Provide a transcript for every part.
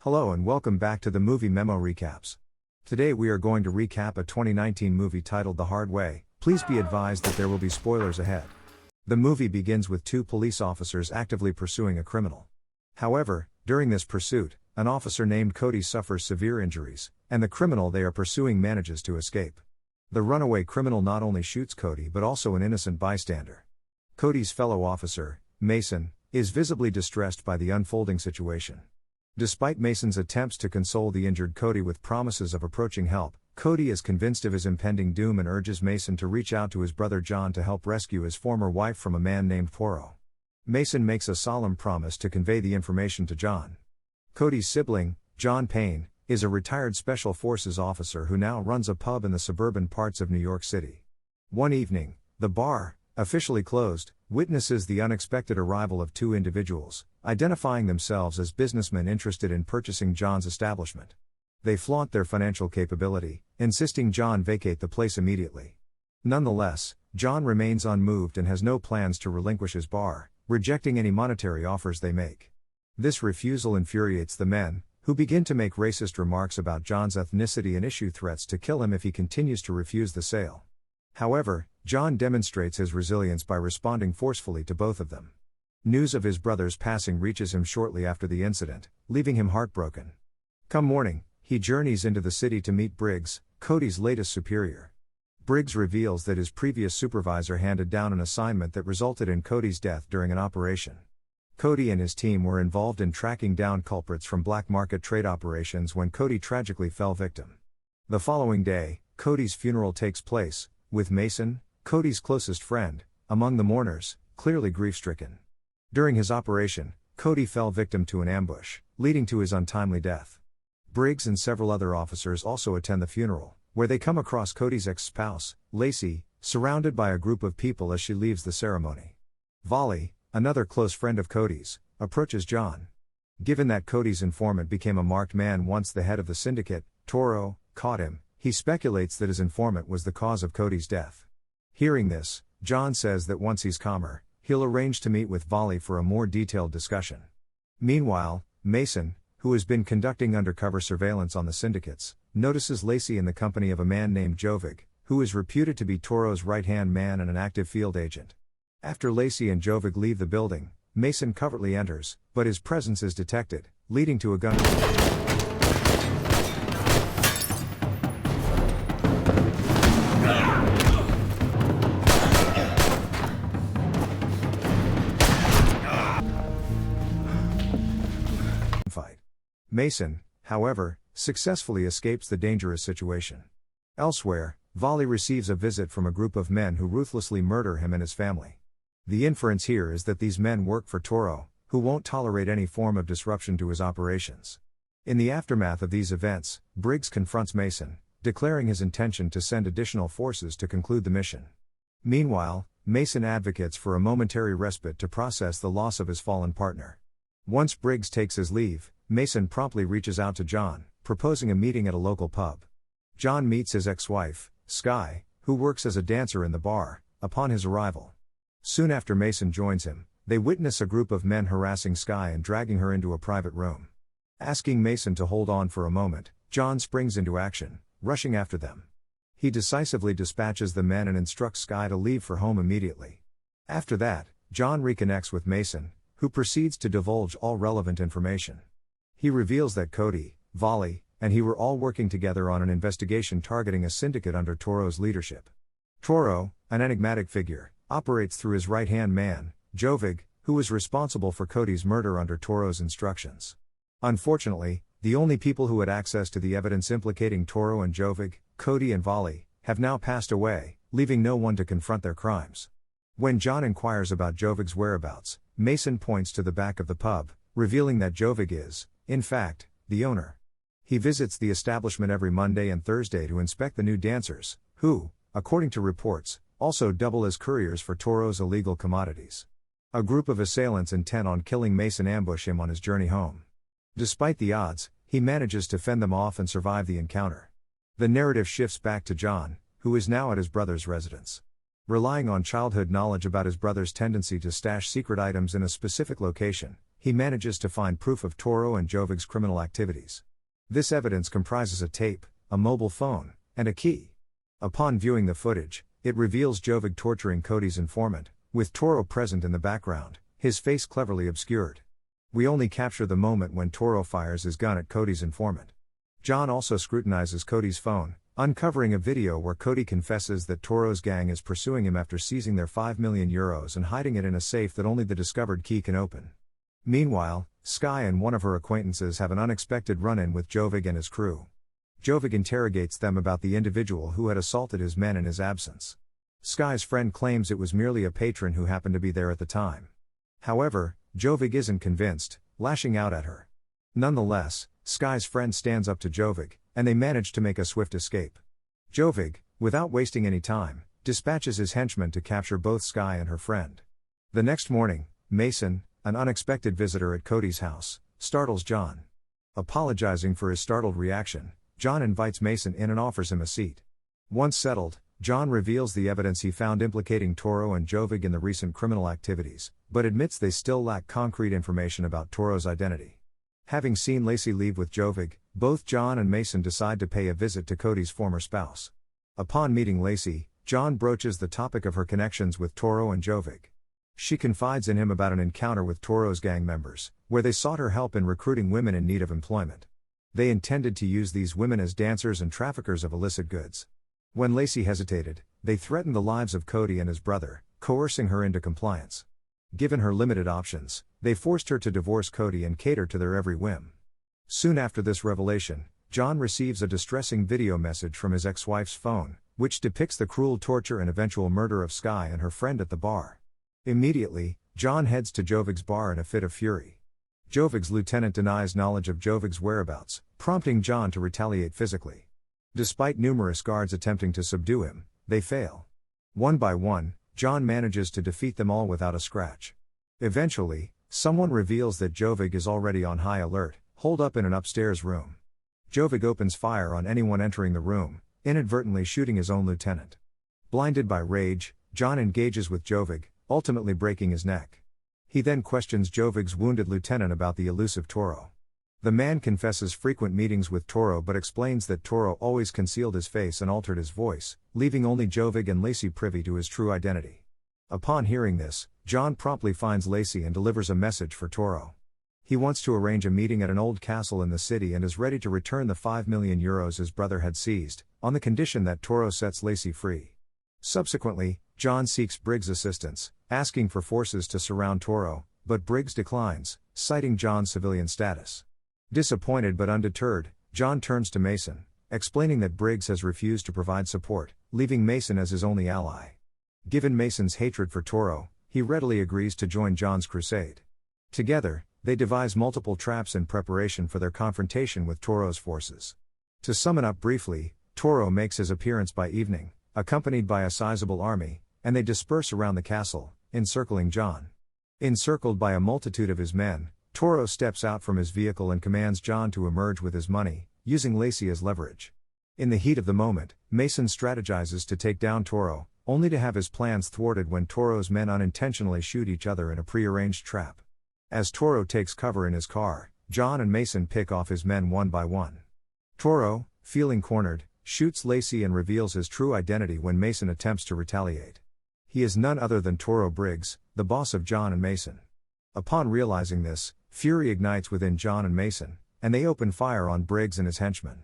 Hello and welcome back to the Movie Memo Recaps. Today we are going to recap a 2019 movie titled The Hard Way. Please be advised that there will be spoilers ahead. The movie begins with two police officers actively pursuing a criminal. However, during this pursuit, an officer named Cody suffers severe injuries, and the criminal they are pursuing manages to escape. The runaway criminal not only shoots Cody but also an innocent bystander. Cody's fellow officer, Mason, is visibly distressed by the unfolding situation. Despite Mason's attempts to console the injured Cody with promises of approaching help, Cody is convinced of his impending doom and urges Mason to reach out to his brother John to help rescue his former wife from a man named Toro. Mason makes a solemn promise to convey the information to John. Cody's sibling, John Payne, is a retired Special Forces officer who now runs a pub in the suburban parts of New York City. One evening, the bar, officially closed, witnesses the unexpected arrival of two individuals, identifying themselves as businessmen interested in purchasing John's establishment. They flaunt their financial capability, insisting John vacate the place immediately. Nonetheless, John remains unmoved and has no plans to relinquish his bar, rejecting any monetary offers they make. This refusal infuriates the men, who begin to make racist remarks about John's ethnicity and issue threats to kill him if he continues to refuse the sale. However, John demonstrates his resilience by responding forcefully to both of them. News of his brother's passing reaches him shortly after the incident, leaving him heartbroken. Come morning, he journeys into the city to meet Briggs, Cody's latest superior. Briggs reveals that his previous supervisor handed down an assignment that resulted in Cody's death during an operation. Cody and his team were involved in tracking down culprits from black market trade operations when Cody tragically fell victim. The following day, Cody's funeral takes place, with Mason, Cody's closest friend, among the mourners, clearly grief-stricken. During his operation, Cody fell victim to an ambush, leading to his untimely death. Briggs and several other officers also attend the funeral, where they come across Cody's ex-spouse, Lacey, surrounded by a group of people as she leaves the ceremony. Volley, another close friend of Cody's, approaches John. Given that Cody's informant became a marked man once the head of the syndicate, Toro, caught him, he speculates that his informant was the cause of Cody's death. Hearing this, John says that once he's calmer, he'll arrange to meet with Volley for a more detailed discussion. Meanwhile, Mason, who has been conducting undercover surveillance on the syndicates, notices Lacey in the company of a man named Jovic, who is reputed to be Toro's right-hand man and an active field agent. After Lacey and Jovic leave the building, Mason covertly enters, but his presence is detected, leading to a gunfight. Mason, however, successfully escapes the dangerous situation. Elsewhere, Volley receives a visit from a group of men who ruthlessly murder him and his family. The inference here is that these men work for Toro, who won't tolerate any form of disruption to his operations. In the aftermath of these events, Briggs confronts Mason, declaring his intention to send additional forces to conclude the mission. Meanwhile, Mason advocates for a momentary respite to process the loss of his fallen partner. Once Briggs takes his leave, Mason promptly reaches out to John, proposing a meeting at a local pub. John meets his ex-wife, Skye, who works as a dancer in the bar, upon his arrival. Soon after Mason joins him, they witness a group of men harassing Skye and dragging her into a private room. Asking Mason to hold on for a moment, John springs into action, rushing after them. He decisively dispatches the men and instructs Skye to leave for home immediately. After that, John reconnects with Mason, who proceeds to divulge all relevant information. He reveals that Cody, Volley, and he were all working together on an investigation targeting a syndicate under Toro's leadership. Toro, an enigmatic figure, operates through his right-hand man, Jovic, who was responsible for Cody's murder under Toro's instructions. Unfortunately, the only people who had access to the evidence implicating Toro and Jovic, Cody and Volley, have now passed away, leaving no one to confront their crimes. When John inquires about Jovic's whereabouts, Mason points to the back of the pub, revealing that Jovic is, in fact, the owner. He visits the establishment every Monday and Thursday to inspect the new dancers, who, according to reports, also double as couriers for Toro's illegal commodities. A group of assailants intent on killing Mason ambush him on his journey home. Despite the odds, he manages to fend them off and survive the encounter. The narrative shifts back to John, who is now at his brother's residence. Relying on childhood knowledge about his brother's tendency to stash secret items in a specific location, he manages to find proof of Toro and Jovig's criminal activities. This evidence comprises a tape, a mobile phone, and a key. Upon viewing the footage, it reveals Jovig torturing Cody's informant, with Toro present in the background, his face cleverly obscured. We only capture the moment when Toro fires his gun at Cody's informant. John also scrutinizes Cody's phone, uncovering a video where Cody confesses that Toro's gang is pursuing him after seizing their €5 million and hiding it in a safe that only the discovered key can open. Meanwhile, Skye and one of her acquaintances have an unexpected run-in with Jovig and his crew. Jovig interrogates them about the individual who had assaulted his men in his absence. Skye's friend claims it was merely a patron who happened to be there at the time. However, Jovig isn't convinced, lashing out at her. Nonetheless, Skye's friend stands up to Jovig, and they manage to make a swift escape. Jovig, without wasting any time, dispatches his henchmen to capture both Skye and her friend. The next morning, Mason, an unexpected visitor at Cody's house, startles John. Apologizing for his startled reaction, John invites Mason in and offers him a seat. Once settled, John reveals the evidence he found implicating Toro and Jovig in the recent criminal activities, but admits they still lack concrete information about Toro's identity. Having seen Lacey leave with Jovig, both John and Mason decide to pay a visit to Cody's former spouse. Upon meeting Lacey, John broaches the topic of her connections with Toro and Jovig. She confides in him about an encounter with Toro's gang members, where they sought her help in recruiting women in need of employment. They intended to use these women as dancers and traffickers of illicit goods. When Lacey hesitated, they threatened the lives of Cody and his brother, coercing her into compliance. Given her limited options, they forced her to divorce Cody and cater to their every whim. Soon after this revelation, John receives a distressing video message from his ex-wife's phone, which depicts the cruel torture and eventual murder of Skye and her friend at the bar. Immediately, John heads to Jovig's bar in a fit of fury. Jovig's lieutenant denies knowledge of Jovig's whereabouts, prompting John to retaliate physically. Despite numerous guards attempting to subdue him, they fail. One by one, John manages to defeat them all without a scratch. Eventually, someone reveals that Jovig is already on high alert, holed up in an upstairs room. Jovig opens fire on anyone entering the room, inadvertently shooting his own lieutenant. Blinded by rage, John engages with Jovig, ultimately breaking his neck. He then questions Jovig's wounded lieutenant about the elusive Toro. The man confesses frequent meetings with Toro but explains that Toro always concealed his face and altered his voice, leaving only Jovig and Lacey privy to his true identity. Upon hearing this, John promptly finds Lacey and delivers a message for Toro. He wants to arrange a meeting at an old castle in the city and is ready to return the €5 million his brother had seized, on the condition that Toro sets Lacey free. Subsequently, John seeks Briggs' assistance, asking for forces to surround Toro, but Briggs declines, citing John's civilian status. Disappointed but undeterred, John turns to Mason, explaining that Briggs has refused to provide support, leaving Mason as his only ally. Given Mason's hatred for Toro, he readily agrees to join John's crusade. Together, they devise multiple traps in preparation for their confrontation with Toro's forces. To sum it up briefly, Toro makes his appearance by evening, accompanied by a sizable army, and they disperse around the castle, encircling John. Encircled by a multitude of his men, Toro steps out from his vehicle and commands John to emerge with his money, using Lacey as leverage. In the heat of the moment, Mason strategizes to take down Toro, only to have his plans thwarted when Toro's men unintentionally shoot each other in a prearranged trap. As Toro takes cover in his car, John and Mason pick off his men one by one. Toro, feeling cornered, shoots Lacey and reveals his true identity when Mason attempts to retaliate. He is none other than Toro Briggs, the boss of John and Mason. Upon realizing this, fury ignites within John and Mason, and they open fire on Briggs and his henchmen.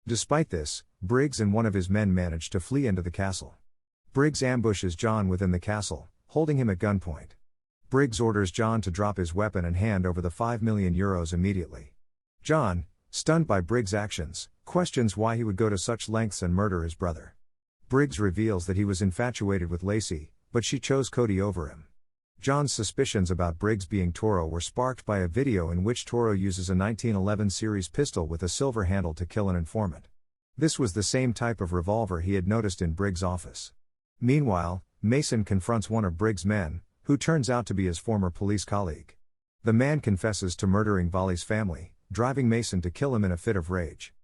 Despite this, Briggs and one of his men manage to flee into the castle. Briggs ambushes John within the castle, holding him at gunpoint. Briggs orders John to drop his weapon and hand over the €5 million immediately. John, stunned by Briggs' actions, questions why he would go to such lengths and murder his brother. Briggs reveals that he was infatuated with Lacey, but she chose Cody over him. John's suspicions about Briggs being Toro were sparked by a video in which Toro uses a 1911 series pistol with a silver handle to kill an informant. This was the same type of revolver he had noticed in Briggs' office. Meanwhile, Mason confronts one of Briggs' men, who turns out to be his former police colleague. The man confesses to murdering Volley's family, driving Mason to kill him in a fit of rage.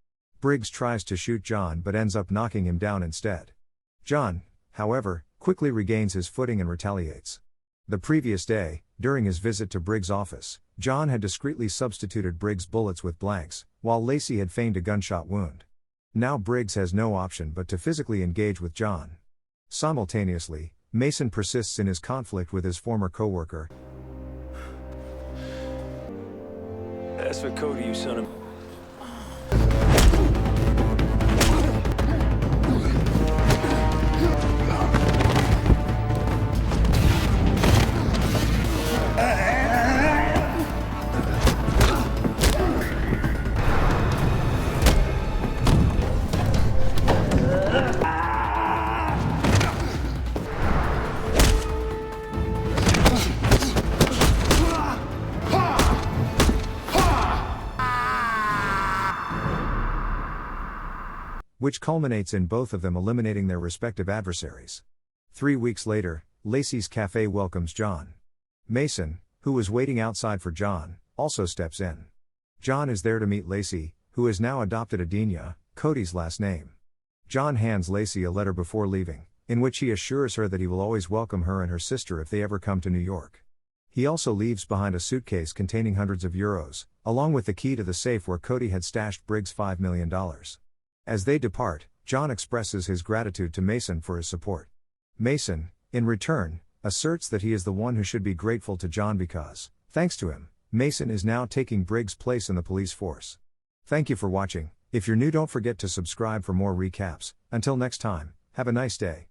Briggs tries to shoot John but ends up knocking him down instead. John, however, quickly regains his footing and retaliates. The previous day, During his visit to Briggs' office, John had discreetly substituted Briggs' bullets with blanks, while Lacey had feigned a gunshot wound. Now Briggs has no option but to physically engage with John. Simultaneously, Mason persists in his conflict with his former co-worker. That's for Cody, you son of... Which culminates in both of them eliminating their respective adversaries. 3 weeks later, Lacey's cafe welcomes John. Mason, who was waiting outside for John, also steps in. John is there to meet Lacey, who has now adopted Adenia, Cody's last name. John hands Lacey a letter before leaving, in which he assures her that he will always welcome her and her sister if they ever come to New York. He also leaves behind a suitcase containing hundreds of euros, along with the key to the safe where Cody had stashed Briggs' $5 million. As they depart, John expresses his gratitude to Mason for his support. Mason, in return, asserts that he is the one who should be grateful to John because, thanks to him, Mason is now taking Briggs' place in the police force. Thank you for watching. If you're new, don't forget to subscribe for more recaps. Until next time, have a nice day.